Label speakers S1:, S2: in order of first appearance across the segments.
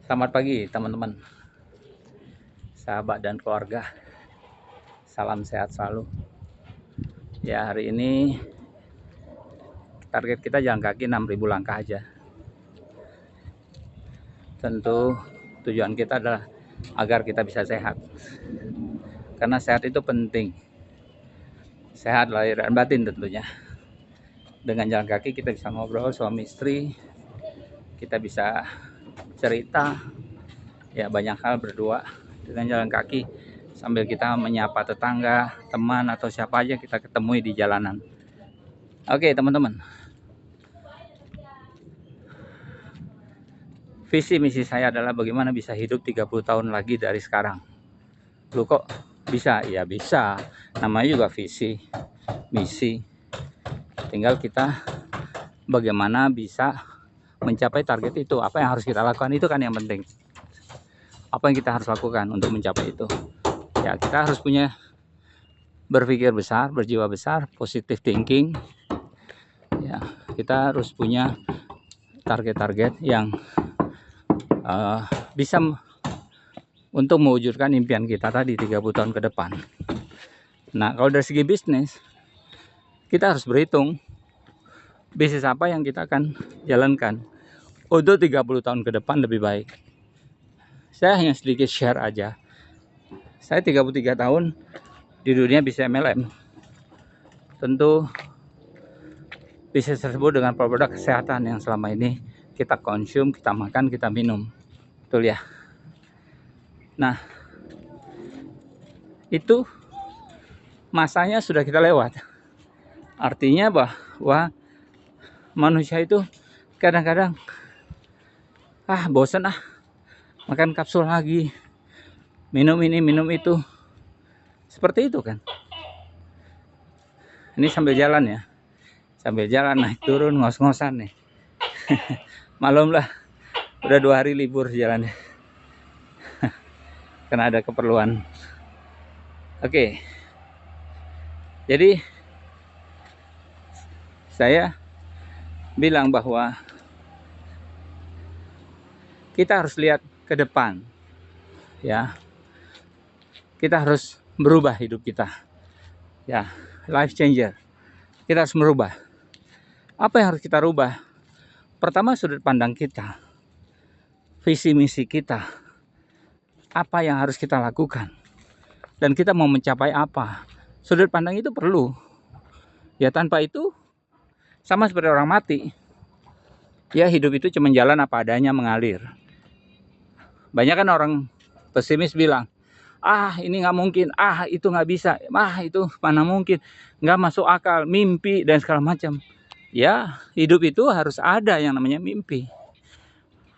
S1: Selamat pagi teman-teman, sahabat dan keluarga. Salam sehat selalu. Ya, hari ini target kita jalan kaki 6.000 langkah aja. Tentu tujuan kita adalah agar kita bisa sehat. Karena sehat itu penting. Sehat lahir dan batin tentunya. Dengan jalan kaki kita bisa ngobrol suami istri, kita bisa cerita, ya banyak hal berdua dengan jalan kaki. Sambil kita menyapa tetangga, teman, atau siapa aja kita ketemui di jalanan. Oke teman-teman, visi misi saya adalah bagaimana bisa hidup 30 tahun lagi dari sekarang. Lu kok bisa? Ya bisa, namanya juga visi misi. Tinggal kita bagaimana bisa mencapai target itu. Apa yang harus kita lakukan, itu kan yang penting. Apa yang kita harus lakukan untuk mencapai itu? Ya, kita harus punya berpikir besar, berjiwa besar, positive thinking. Ya, kita harus punya target-target yang bisa untuk mewujudkan impian kita tadi 30 tahun ke depan. Nah, kalau dari segi bisnis, kita harus berhitung bisnis apa yang kita akan jalankan untuk 30 tahun ke depan lebih baik. Saya hanya sedikit share aja. Saya 33 tahun di dunia bisnis MLM. Tentu bisnis tersebut dengan produk kesehatan yang selama ini kita konsum, kita makan, kita minum. Betul ya? Nah, itu masanya sudah kita lewat. Artinya bahwa manusia itu kadang-kadang bosan makan kapsul lagi, minum ini, minum itu. Seperti itu kan. Ini sambil jalan ya. Sambil jalan naik turun ngos-ngosan nih. Malum lah. Udah 2 hari libur jalannya. Karena ada keperluan. Oke. Jadi saya bilang bahwa kita harus lihat ke depan. Ya. Kita harus berubah hidup kita. Ya, life changer. Kita harus merubah. Apa yang harus kita rubah? Pertama, sudut pandang kita. Visi misi kita. Apa yang harus kita lakukan? Dan kita mau mencapai apa? Sudut pandang itu perlu. Ya, tanpa itu sama seperti orang mati. Ya, hidup itu cuma jalan apa adanya, mengalir. Banyak kan orang pesimis bilang, ini nggak mungkin, itu nggak bisa, itu mana mungkin, nggak masuk akal, mimpi dan segala macam. Ya, hidup itu harus ada yang namanya mimpi,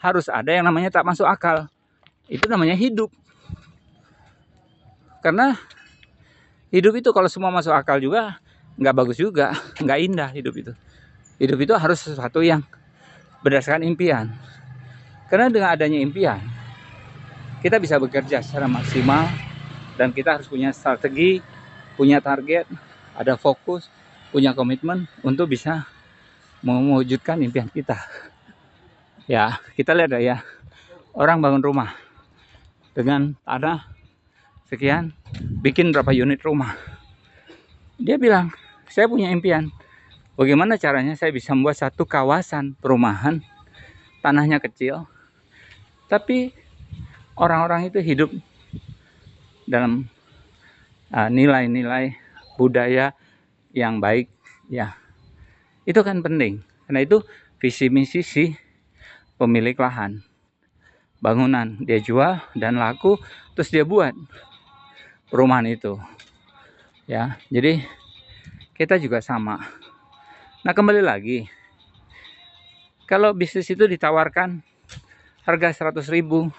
S1: harus ada yang namanya tak masuk akal. Itu namanya hidup. Karena hidup itu kalau semua masuk akal juga nggak bagus juga, nggak indah hidup itu. Hidup itu harus sesuatu yang berdasarkan impian. Karena dengan adanya impian, kita bisa bekerja secara maksimal. Dan kita harus punya strategi, punya target, ada fokus, punya komitmen untuk bisa mewujudkan impian kita. Ya, kita lihat ya, orang bangun rumah dengan tanah sekian, bikin berapa unit rumah. Dia bilang, saya punya impian. Bagaimana caranya saya bisa membuat satu kawasan perumahan, tanahnya kecil, tapi orang-orang itu hidup dalam nilai-nilai budaya yang baik, ya. Itu kan penting. Karena itu visi misi si pemilik lahan. Bangunan dia jual dan laku, terus dia buat perumahan itu. Ya, jadi kita juga sama. Nah, kembali lagi. Kalau bisnis itu ditawarkan harga 100.000,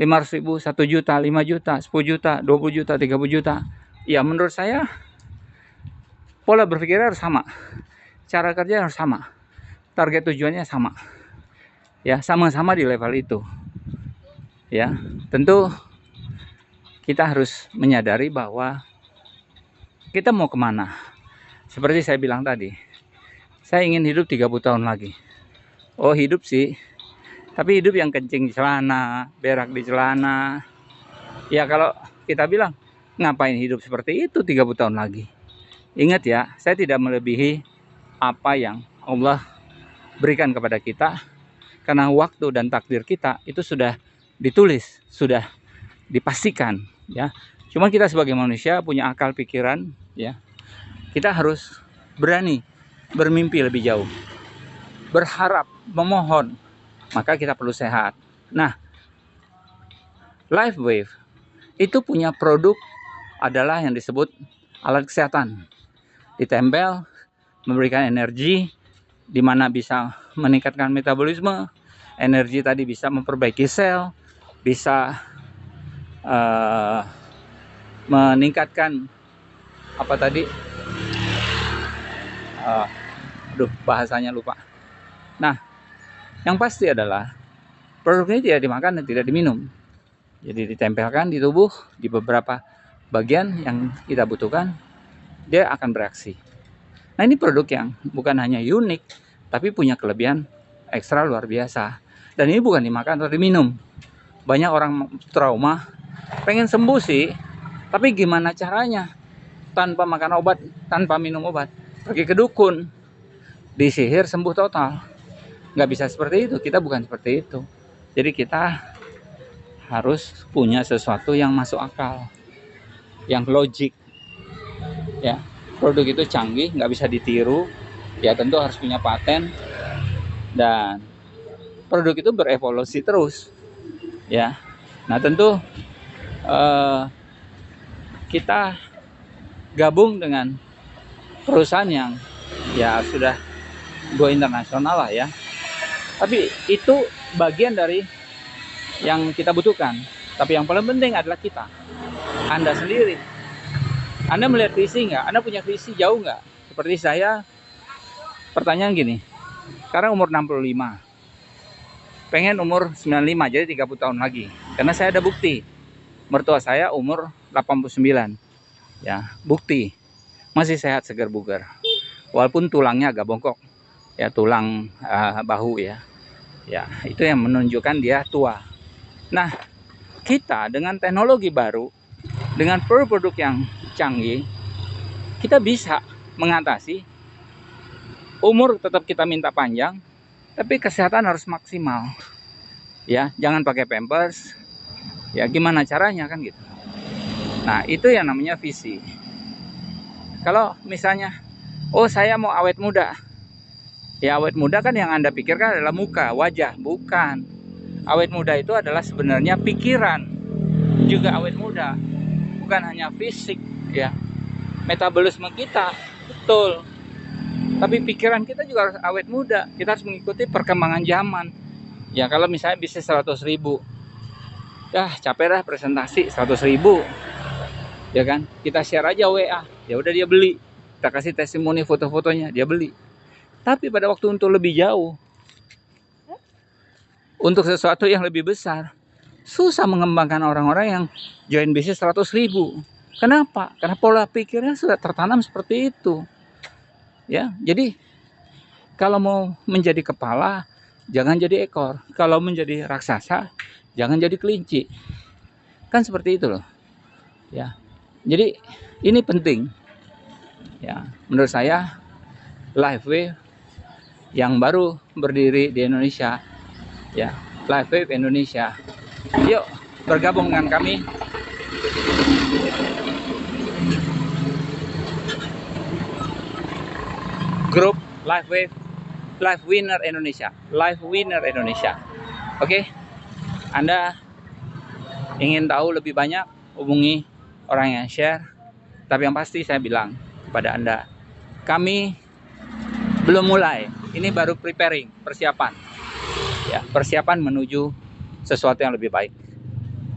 S1: 500.000, 1 juta, 5 juta, 10 juta, 20 juta, 30 juta. Ya, menurut saya pola berpikirnya harus sama. Cara kerja harus sama. Target tujuannya sama. Ya, sama-sama di level itu. Ya, tentu kita harus menyadari bahwa kita mau kemana. Seperti saya bilang tadi, saya ingin hidup 30 tahun lagi. Oh, hidup sih Tapi hidup yang kencing di celana, berak di celana, ya kalau kita bilang, ngapain hidup seperti itu 30 tahun lagi? Ingat ya, saya tidak melebihi apa yang Allah berikan kepada kita, karena waktu dan takdir kita itu sudah ditulis, sudah dipastikan ya. Cuma kita sebagai manusia punya akal pikiran ya. Kita harus berani bermimpi lebih jauh, berharap, memohon, maka kita perlu sehat. Nah, LifeWave itu punya produk adalah yang disebut alat kesehatan. Ditempel, memberikan energi, di mana bisa meningkatkan metabolisme, energi tadi bisa memperbaiki sel, bisa meningkatkan apa tadi? Bahasanya lupa. Nah, yang pasti adalah produk ini tidak dimakan dan tidak diminum. Jadi ditempelkan di tubuh, di beberapa bagian yang kita butuhkan, dia akan bereaksi. Nah, ini produk yang bukan hanya unik, tapi punya kelebihan ekstra luar biasa. Dan ini bukan dimakan atau diminum. Banyak orang trauma, pengen sembuh sih, tapi gimana caranya? Tanpa makan obat, tanpa minum obat. Pergi ke dukun, disihir sembuh total. Nggak bisa seperti itu, kita bukan seperti itu. Jadi kita harus punya sesuatu yang masuk akal, yang logik. Ya, produk itu canggih, nggak bisa ditiru. Ya tentu harus punya paten, dan produk itu berevolusi terus. Ya, nah tentu kita gabung dengan perusahaan yang ya sudah go internasional lah ya. Tapi itu bagian dari yang kita butuhkan. Tapi yang paling penting adalah kita, Anda sendiri. Anda melihat visi nggak? Anda punya visi jauh nggak? Seperti saya, pertanyaan gini, sekarang umur 65, pengen umur 95, jadi 30 tahun lagi. Karena saya ada bukti, mertua saya umur 89, ya bukti, masih sehat, segar bugar. Walaupun tulangnya agak bongkok, ya tulang bahu ya. Ya, itu yang menunjukkan dia tua. Nah, kita dengan teknologi baru, dengan produk yang canggih, kita bisa mengatasi umur. Tetap kita minta panjang, tapi kesehatan harus maksimal. Ya, jangan pakai pampers. Ya, gimana caranya kan gitu. Nah, itu yang namanya visi. Kalau misalnya, oh saya mau awet muda. Ya, awet muda kan yang Anda pikirkan adalah muka, wajah, bukan. Awet muda itu adalah sebenarnya pikiran juga awet muda, bukan hanya fisik ya. Metabolisme kita betul, tapi pikiran kita juga harus awet muda. Kita harus mengikuti perkembangan zaman. Ya, kalau misalnya bisnis 100.000, ya capek dah presentasi 100.000, ya kan? Kita share aja WA, ya udah dia beli. Kita kasih testimoni foto-fotonya, dia beli. Tapi pada waktu untuk lebih jauh, untuk sesuatu yang lebih besar, susah mengembangkan orang-orang yang join bisnis 100.000. Kenapa? Karena pola pikirnya sudah tertanam seperti itu. Ya, jadi kalau mau menjadi kepala, jangan jadi ekor. Kalau menjadi raksasa, jangan jadi kelinci. Kan seperti itu loh. Ya. Jadi ini penting. Ya, menurut saya LifeWave yang baru berdiri di Indonesia, ya, LifeWave Indonesia. Yuk bergabung dengan kami. Grup LifeWave, Life Winner Indonesia, Life Winner Indonesia. Oke, Anda ingin tahu lebih banyak, hubungi orang yang share. Tapi yang pasti saya bilang kepada Anda, kami belum mulai. Ini baru preparing, persiapan. Ya, persiapan menuju sesuatu yang lebih baik.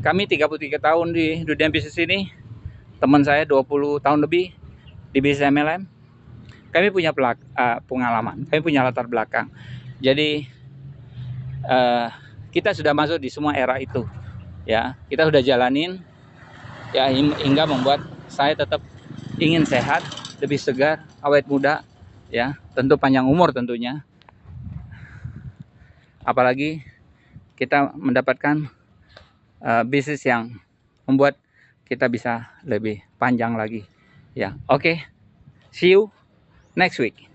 S1: Kami 33 tahun di dunia bisnis ini. Teman saya 20 tahun lebih di bisnis MLM. Kami punya pengalaman, kami punya latar belakang. Jadi kita sudah masuk di semua era itu. Ya, kita sudah jalanin ya, hingga membuat saya tetap ingin sehat, lebih segar, awet muda, ya, tentu panjang umur tentunya. Apalagi kita mendapatkan bisnis yang membuat kita bisa lebih panjang lagi. Ya, oke. See you next week.